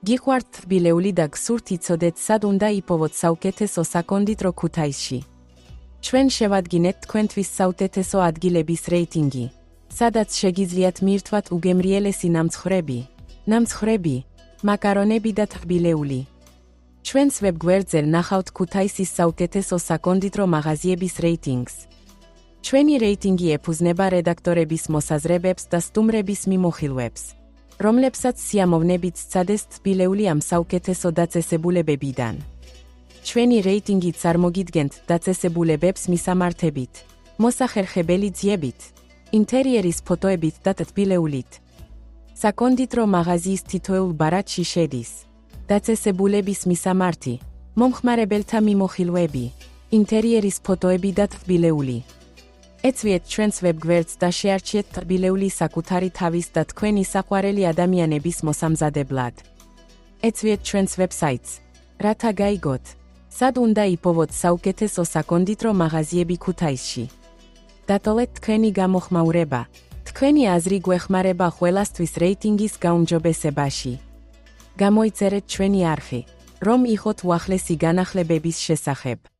გიყვართ თბილეული და გსურთ იცოდეთ სად უნდა იპოვოთ საუკეთესო საკონდიტრო ქუთაისში. ჩვენ შევადგინეთ თქვენთვის საუკეთესო ადგილების რეიტინგი, სადაც შეგიძლიათ მირთვათ უგემრიელესი ნამცხრები, მაკარონები და თბილეული. ჩვენს ვებგვერდზე ნახავთ ქუთაისის საუკეთესო საკონდიტრო მაღაზიების რეიტინგს. ჩვენი რეიტინგი ეფუძნება რედაქტორების მოსაზრებებს და სტუმრების მიმოხილვებს, რომლებსაც სიამოვნებით სცადეს თბილეული ამ საუკეთესო დაწესებულებებიდან. ჩვენი რეიტინგი წარმოგიდგენთ დაწესებულებებს მისამართებით, მოსახერხებელი ძიებით, ინტერიერის ფოტოებით და თბილეულით. საკონდიტრო მაღაზიის თითოეულ ბარათში შედის დაწესებულების მისამართი, მომხმარებელთა მიმოხილვები, ინტერიერის ფოტოები და თბილეული. ეცვიეთ ჩვენს ვებგვერდს და შეარჩიეთ თბილეული საკუთარი თავის და თქვენი საყვარელი ადამიანების მოსამზადებლად. ეცვიეთ ჩვენს ვებსაიტს, რათა გაიგოთ, სად უნდა იპოვოთ საუკეთესო საკონდიტრო მაღაზიები ქუთაისში. დატოვეთ თქვენი გამოხმაურება. თქვენი აზრი გვეხმარება ყველასთვის რეიტინგის გაუმჯობესებაში. გამოიწერეთ ჩვენი არხი, რომ იღოთ უახლესი განახლებების შესახებ.